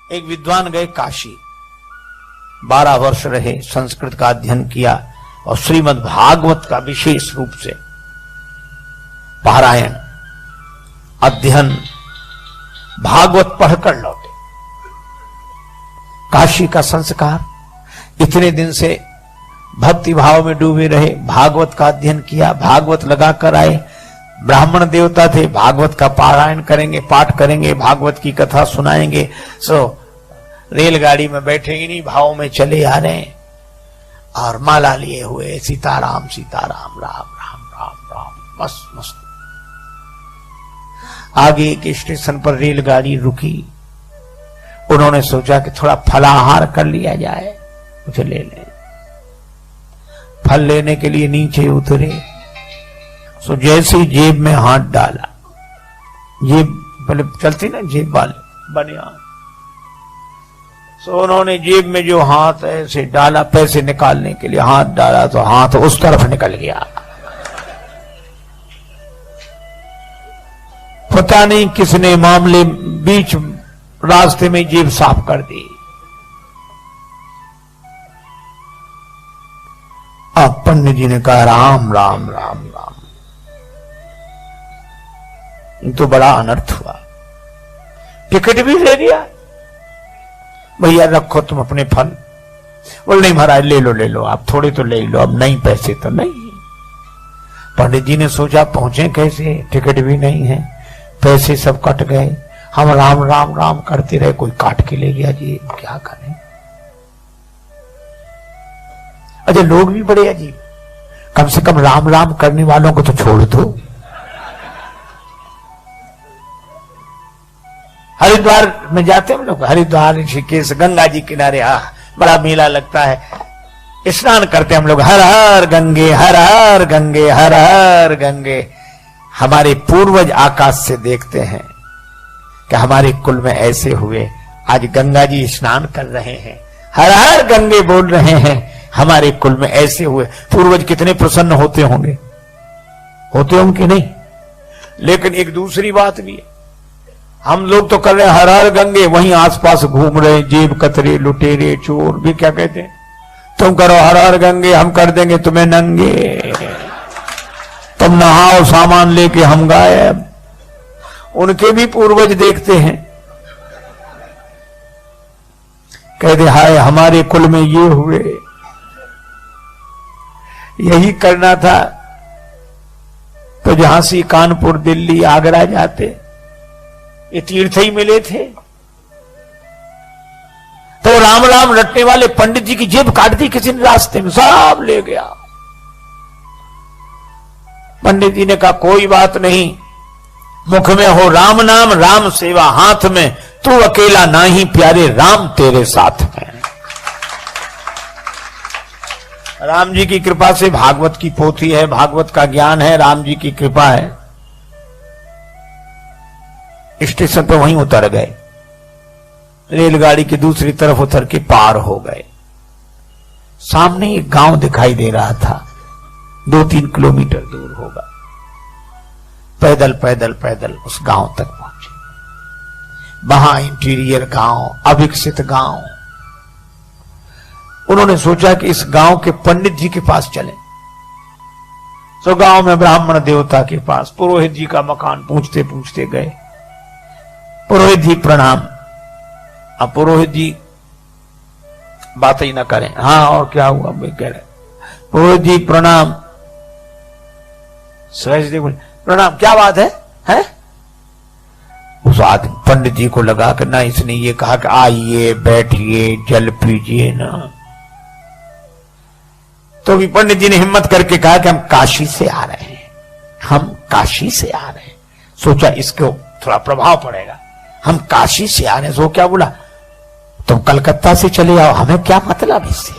एक विद्वान गए काशी, 12 वर्ष रहे, संस्कृत का अध्ययन किया और श्रीमद् भागवत का विशेष रूप से पारायण अध्ययन भागवत पढ़कर लौटे। काशी का संस्कार, इतने दिन से भक्ति भाव में डूबे रहे, भागवत का अध्ययन किया, भागवत लगाकर आए, ब्राह्मण देवता थे, भागवत का पारायण करेंगे, पाठ करेंगे, भागवत की कथा सुनाएंगे। रेलगाड़ी में बैठे इन्हीं भाव में चले आ रहे हैं और माला लिए हुए सीताराम सीताराम राम राम राम राम, मस्त मस्त। आगे एक स्टेशन पर रेलगाड़ी रुकी, उन्होंने सोचा कि थोड़ा फलाहार कर लिया जाए, कुछ ले लें। फल लेने के लिए नीचे उतरे, सो जैसे ही जेब में हाथ डाला, जेब पहले चलती ना जेब वाले बनियान, सो उन्होंने जेब में जो हाथ ऐसे डाला पैसे निकालने के लिए हाथ डाला तो हाथ उस तरफ निकल गया। पता नहीं किसने मामले बीच रास्ते में जेब साफ कर दी। अब पंडित जी ने कहा राम राम राम राम, तो बड़ा अनर्थ हुआ। टिकट भी ले लिया, भैया रखो तुम अपने फल। बोल नहीं महाराज ले लो आप, थोड़े तो ले लो, अब नहीं पैसे तो नहीं। पंडित जी ने सोचा पहुंचे कैसे, टिकट भी नहीं है, पैसे सब कट गए, हम राम राम राम करते रहे, कोई काट के ले गया जी, क्या करें। अच्छा लोग भी बड़े अजीब, कम से कम राम राम करने वालों को तो छोड़ दो। हरिद्वार में जाते हैं हम लोग, हरिद्वार ऋषिकेश गंगा जी किनारे बड़ा मेला लगता है, स्नान करते हैं हम लोग, हर हर गंगे हर हर गंगे हर हर गंगे। हमारे पूर्वज आकाश से देखते हैं कि हमारे कुल में ऐसे हुए, आज गंगा जी स्नान कर रहे हैं, हर हर गंगे बोल रहे हैं, हमारे कुल में ऐसे हुए। पूर्वज कितने प्रसन्न होते होंगे, होते होंगे नहीं। लेकिन एक दूसरी बात भी है, हम लोग तो कर रहे हैं हर हर गंगे, वहीं आसपास घूम रहे जेब कतरे लुटेरे चोर भी क्या कहते हैं, तुम करो हर हर गंगे, हम कर देंगे तुम्हें नंगे, तुम नहाओ सामान लेके हम गायब। उनके भी पूर्वज देखते हैं, कहते हाय हमारे कुल में ये हुए, यही करना था तो झांसी कानपुर दिल्ली आगरा जाते, ये तीर्थ ही मिले थे। तो राम राम रटने वाले पंडित जी की जेब काट दी किसी ने रास्ते में, सब ले गया। पंडित जी ने कहा कोई बात नहीं, मुख में हो राम नाम राम सेवा हाथ में, तू अकेला नाही प्यारे राम तेरे साथ में। राम जी की कृपा से भागवत की पोथी है, भागवत का ज्ञान है, राम जी की कृपा है। स्टेशन पर वहीं उतर गए, रेलगाड़ी की दूसरी तरफ उतर के पार हो गए। सामने एक गांव दिखाई दे रहा था, 2-3 किलोमीटर दूर होगा। पैदल पैदल पैदल उस गांव तक पहुंचे। वहां इंटीरियर गांव, अविकसित गांव। उन्होंने सोचा कि इस गांव के पंडित जी के पास चलें। तो गांव में ब्राह्मण देवता के पास पुरोहित जी का मकान पूछते पूछते गए। पुरोहित जी प्रणाम। अब पुरोहित जी बात ही ना करें, हाँ और क्या हुआ कह रहे, पुरोहित जी प्रणाम। सहज बोले प्रणाम, क्या बात है? उस आदमी पंडित जी को लगा कि ना इसने ये कहा कि आइए बैठिए जल पीजिए ना, तो भी पंडित जी ने हिम्मत करके कहा कि हम काशी से आ रहे हैं, हम काशी से आ रहे हैं। सोचा इसको थोड़ा प्रभाव पड़ेगा, हम काशी से आ रहे हैं। सो क्या बोला, तुम कलकत्ता से चले आओ, हमें क्या मतलब इससे,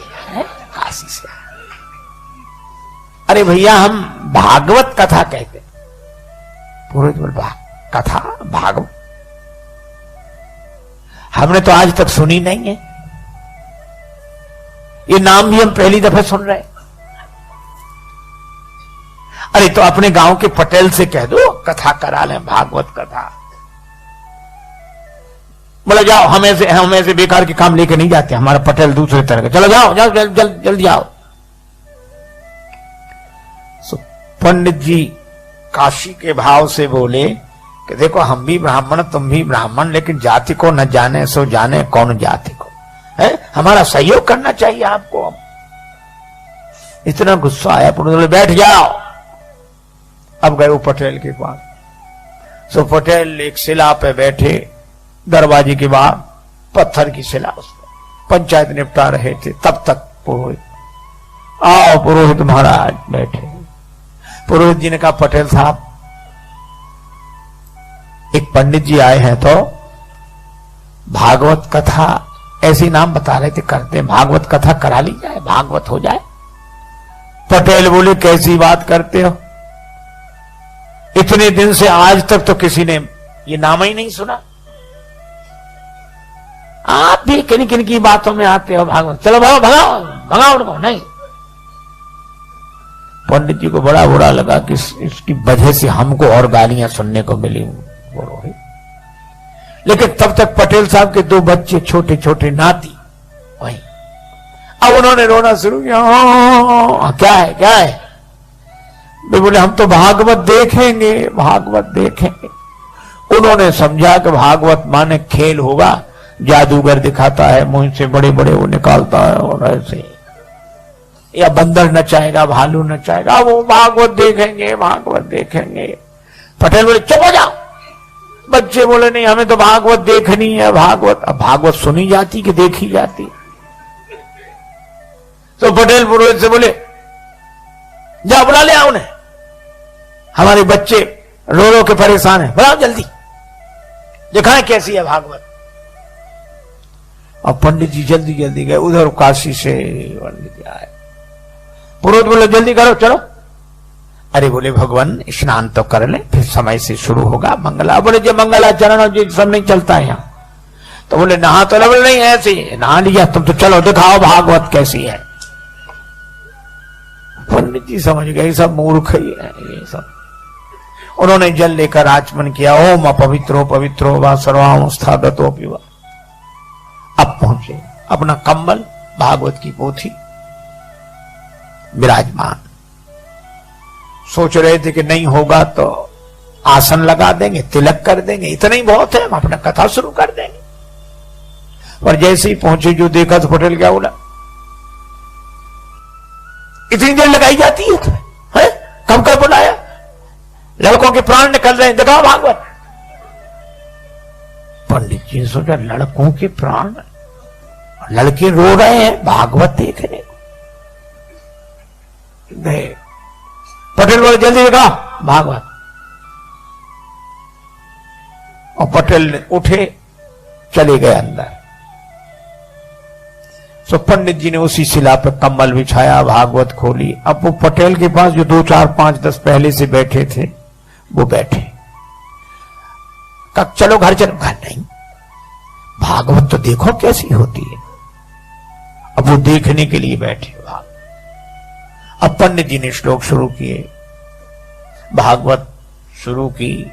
काशी से। अरे भैया हम भागवत कथा कहते। पुरोहित बोल कथा भागवत हमने तो आज तक सुनी नहीं है, ये नाम भी हम पहली दफे सुन रहे। अरे तो अपने गांव के पटेल से कह दो कथा करा लें, भागवत कथा। बोला जाओ, हम ऐसे बेकार के काम लेके नहीं जाते, हमारा पटेल दूसरे तरह का, चलो जाओ जाओ जल्दी जाओ। पंडित जी काशी के भाव से बोले कि देखो हम भी ब्राह्मण तुम भी ब्राह्मण, लेकिन जाति को न जाने सो जाने कौन जाति को है, हमारा सहयोग करना चाहिए आपको। इतना गुस्सा आया, बोले बैठ जाओ। अब गए वो पटेल के पास। सो पटेल एक शिला पे बैठे, दरवाजे के बाहर पत्थर की शिला, उसमें पंचायत निपटा रहे थे। तब तक पुरोहित, आओ पुरोहित महाराज बैठे। पुरोहित जी ने कहा पटेल साहब, एक पंडित जी आए हैं तो भागवत कथा, ऐसी नाम बता रहे थे करते, भागवत कथा करा ली जाए, भागवत हो जाए। पटेल बोले कैसी बात करते हो, इतने दिन से आज तक तो किसी ने ये नाम ही नहीं सुना, आप भी किन किन की बातों में आते हो भागवत, चलो भगाओ भगाओ भगाओ उनको। नहीं, पंडित जी को बड़ा बुरा लगा कि इसकी वजह से हमको और गालियां सुनने को मिली। लेकिन तब तक पटेल साहब के दो बच्चे छोटे छोटे नाती वही, अब उन्होंने रोना शुरू किया, क्या है क्या है। वे बोले हम तो भागवत देखेंगे, भागवत देखेंगे। उन्होंने समझा कि भागवत माने खेल होगा, जादूगर दिखाता है, मुंह से बड़े बड़े वो निकालता है और ऐसे, या बंदर नचाएगा, भालू नचाएगा, वो भागवत देखेंगे, भागवत देखेंगे। पटेल बोले चुप हो जाओ। बच्चे बोले नहीं, हमें तो भागवत देखनी है, भागवत। अब भागवत सुनी जाती कि देखी जाती। तो पटेल पुरोहित से बोले जाओ बुला ले आओ उन्हें, हमारे बच्चे रो रो के परेशान है, बुलाओ जल्दी, दिखाएं कैसी है भागवत। और पंडित जी जल्दी जल्दी गए, उधर काशी से पंडित जी आए। पुरोहित बोले जल्दी करो चलो। अरे बोले भगवान स्नान तो कर ले, फिर समय से शुरू होगा मंगला। बोले जो मंगलाचरण और जो सब नहीं चलता है यहाँ। तो बोले नहा तो बोले नहीं, ऐसे नहा लिया तुम तो, चलो दिखाओ भागवत कैसी है। पंडित जी समझ गए सब मूर्ख ही है ये सब। उन्होंने जल लेकर आचमन किया, ओम अपवित्रो पवित्रो वा सर्वाम स्थागतो पिवा। अब पहुंचे, अपना कंबल भागवत की पोथी विराजमान। सोच रहे थे कि नहीं होगा तो आसन लगा देंगे, तिलक कर देंगे, इतना ही बहुत है, हम अपना कथा शुरू कर देंगे। पर जैसे ही पहुंचे जो देखा तो पटेल क्या बोला, इतनी देर लगाई जाती है तुम्हें, है? कब कब बुलाया, लड़कों के प्राण निकल रहे हैं, दिखाओ भागवत। पंडित जी ने सोचा लड़कों के प्राण, लड़के रो रहे हैं भागवत देखने को। पटेल बोले जल्दी दिखाओ भागवत। और पटेल ने उठे, चले गए अंदर। सो पंडित जी ने उसी शिला पर कम्बल बिछाया, भागवत खोली। अब वो पटेल के पास जो 2 4 5 10 पहले से बैठे थे वो बैठे। कब चलो घर चलो, घर नहीं, भागवत तो देखो कैसी होती है। अब वो देखने के लिए बैठे। अब पंडित जी ने श्लोक शुरू किए, भागवत शुरू की।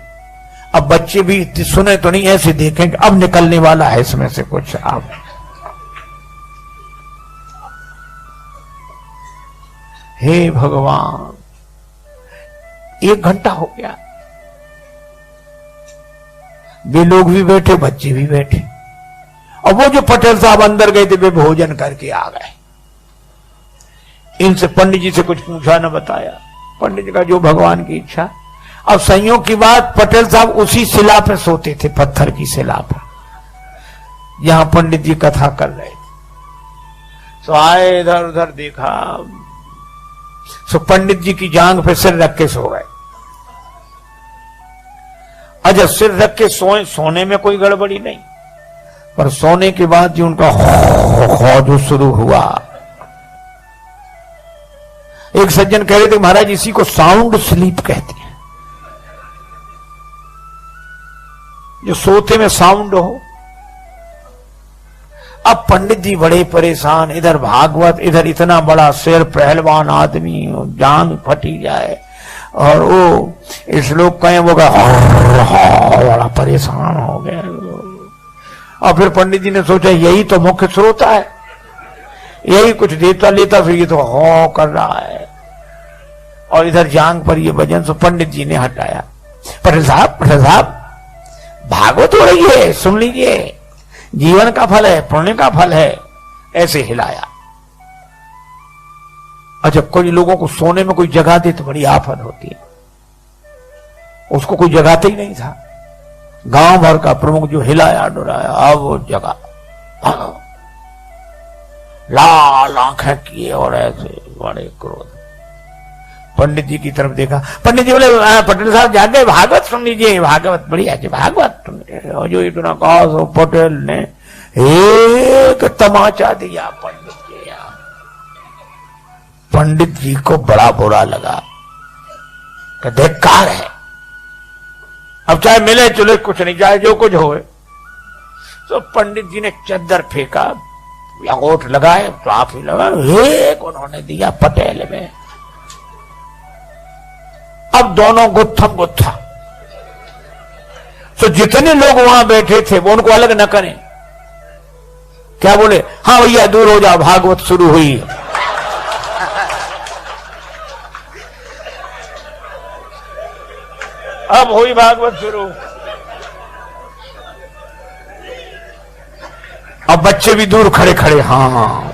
अब बच्चे भी सुने तो नहीं, ऐसे देखें कि अब निकलने वाला है इसमें से कुछ। अब हे भगवान, 1 घंटा हो गया, वे लोग भी बैठे, बच्चे भी बैठे। और वो जो पटेल साहब अंदर गए थे वे भोजन करके आ गए। इनसे पंडित जी से कुछ पूछा न बताया। पंडित जी का जो भगवान की इच्छा। अब संयोग की बात, पटेल साहब उसी शिला पर सोते थे, पत्थर की शिला पर, यहां पंडित जी कथा कर रहे थे। सो आए, इधर उधर देखा, सो पंडित जी की जांग पे सिर रख के सो गए। अच्छा, सिर रख के सोए, सोने में कोई गड़बड़ी नहीं, पर सोने के बाद जो उनका जो शुरू हुआ। एक सज्जन कह रहे थे महाराज इसी को साउंड स्लीप कहते हैं, जो सोते में साउंड हो। अब पंडित जी बड़े परेशान, इधर भागवत, इधर इतना बड़ा शेर, पहलवान आदमी, जान फटी जाए, और वो इस लोग कहें वो बड़ा परेशान हो गए। और फिर पंडित जी ने सोचा यही तो मुख्य श्रोता है, यही कुछ देता लेता, फिर ये तो हो कर रहा है। और इधर जांग पर ये भजन सो पंडित जी ने हटाया। पटेल साहब भागवत हो रही है, सुन लीजिए, जीवन का फल है, पुण्य का फल है। ऐसे हिलाया। अच्छा, कोई लोगों को सोने में कोई जगह दे तो बड़ी आफत होती है, उसको कोई जगाते ही नहीं था। गांव भर का प्रमुख जो हिलाया डुराया, अब वो जगह, लाल आंखें किए और ऐसे बड़े क्रोध। पंडित जी की तरफ देखा, पंडित जी बोले पटेल साहब जाके भागवत सुन लीजिए, भागवत बढ़िया है, भागवत सुन लीजिए। और जो इतना कहा सो पटेल ने एक तमाचा दिया पंडित जी। पंडित जी को बड़ा बुरा लगा कि धिक्कार है, अब चाहे मिले चुले कुछ नहीं, चाहे जो कुछ होए। तो पंडित जी ने चद्दर फेंका, अंगूठ लगाए, ट्राफी लगा, एक उन्होंने दिया पटेल में। अब दोनों गुत्थम गुत्था। तो जितने लोग वहां बैठे थे वो उनको अलग न करें, क्या बोले, हाँ भैया दूर हो जाओ, भागवत शुरू हुई। अब हुई भागवत शुरू। अब बच्चे भी दूर खड़े खड़े, हाँ।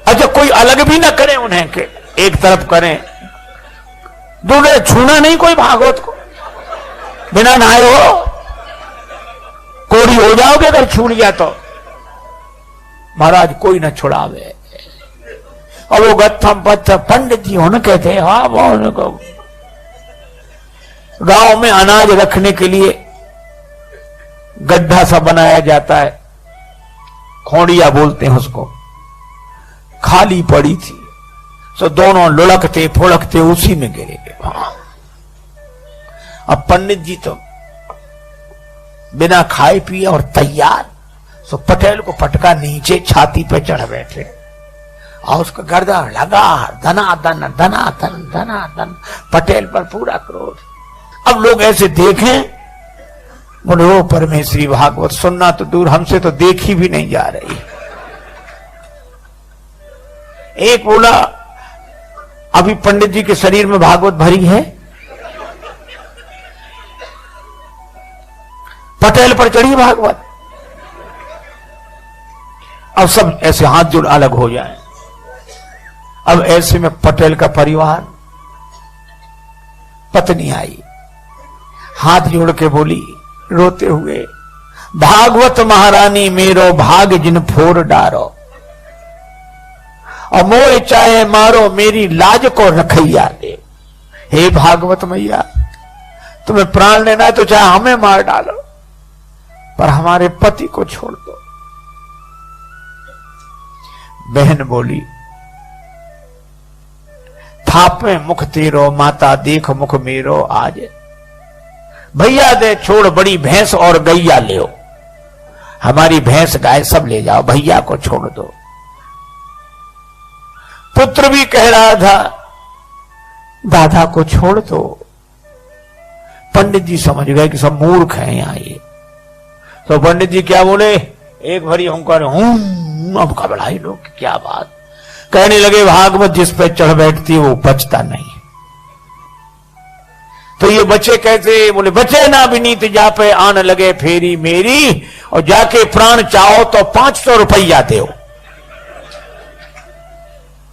अच्छा, कोई अलग भी ना करे उन्हें के एक तरफ करें, दूर छूना नहीं कोई भागवत को, बिना नहाए हो कोड़ी हो जाओगे अगर छूट गया तो। महाराज कोई ना छुड़ावे। और वो गत्थम पत्थर पंडित जी होने कहते हैं, हाँ वो गांव में अनाज रखने के लिए गड्ढा सा बनाया जाता है, खोड़िया बोलते हैं उसको, खाली पड़ी थी। तो दोनों लुढ़कते फुड़कते उसी में गिरे गए। अब पंडित जी तो बिना खाए पिए और तैयार, सो पटेल को पटका नीचे छाती पे चढ़ बैठे और उसका गर्दन लगा, धनाधन धनाधन धनाधन, पटेल पर पूरा क्रोध। अब लोग ऐसे देखें, बोले ओ परमेश्वरी भागवत सुनना तो दूर, हमसे तो देखी भी नहीं जा रही। एक बोला अभी पंडित जी के शरीर में भागवत भरी है, पटेल पर चढ़ी भागवत। अब सब ऐसे हाथ जोड़ अलग हो जाए। अब ऐसे में पटेल का परिवार, पत्नी आई, हाथ जोड़ के बोली रोते हुए, भागवत महारानी मेरो भाग जिन फोर डारो, और मोए चाहे मारो मेरी लाज को रखैया दे। हे भागवत मैया, तुम्हें प्राण लेना है तो चाहे हमें मार डालो, पर हमारे पति को छोड़ दो। बहन बोली, थापे मुख तेरो माता देख मुख मेरो आज, भैया दे छोड़ बड़ी भैंस और गैया ले, हमारी भैंस गाय सब ले जाओ, भैया को छोड़ दो। पुत्र भी कह रहा था दादा को छोड़ दो। पंडित जी समझ गए कि सब मूर्ख हैं यहां ये। तो पंडित जी क्या बोले, एक भरी हुंकार, अब घबराए लोग, क्या बात। कहने लगे भागवत जिस पे चढ़ बैठती वो बचता नहीं। तो ये बच्चे कहते, बोले बचे ना विनीत जा पे आन लगे फेरी मेरी, और जाके प्राण चाहो तो 500 रुपया दो।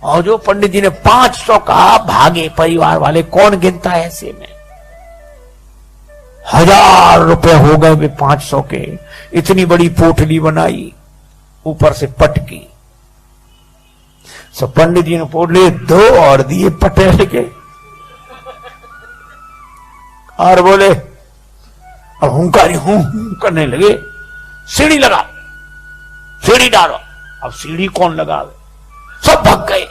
और जो पंडित जी ने 500 कहा, भागे परिवार वाले, कौन गिनता है ऐसे में। 1000 रुपए हो गए वे 500 के। इतनी बड़ी पोटली बनाई, ऊपर से पटकी। सो पंडित जी ने पोटली 2 और दिए पटेल के, और बोले, अब हुंकारी हूं करने लगे, सीढ़ी लगा, सीढ़ी डालो। अब सीढ़ी कौन लगावे, सब भाग गए।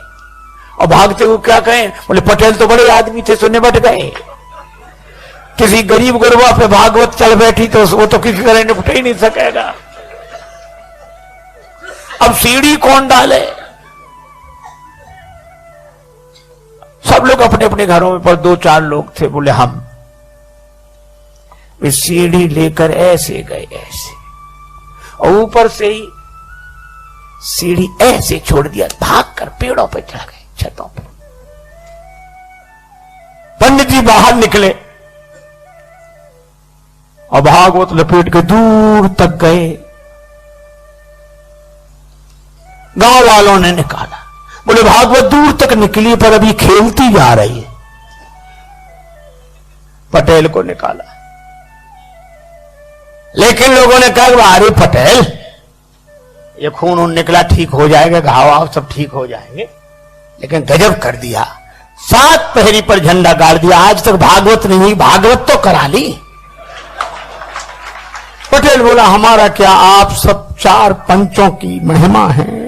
और भागते हुए क्या कहें, बोले पटेल तो बड़े आदमी थे, सुनने बैठ गए। किसी गरीब गुरबा पे भागवत चल बैठी तो वो तो किसी तरह निपट ही नहीं सकेगा। अब सीढ़ी कौन डाले, सब लोग अपने अपने घरों में, पर 2-4 लोग थे, बोले हम। वे सीढ़ी लेकर ऐसे गए, ऐसे और ऊपर से ही सीढ़ी ऐसे छोड़ दिया, भागकर पेड़ों पे चढ़ गए, छतों पे। पंडित जी बाहर निकले और भागवत लपेट के दूर तक गए। गांव वालों ने निकाला, बोले भागवत दूर तक निकली पर अभी खेलती जा रही है। पटेल को निकाला, लेकिन लोगों ने कहा अरे पटेल, ये खून उन निकला, ठीक हो जाएगा, घाव आव सब ठीक हो जाएंगे। लेकिन गजब कर दिया, 7 पहरी पर झंडा गाड़ दिया। आज तक भागवत नहीं हुई, भागवत तो करा ली। पटेल बोला हमारा क्या, आप सब 4 पंचों की महिमा है,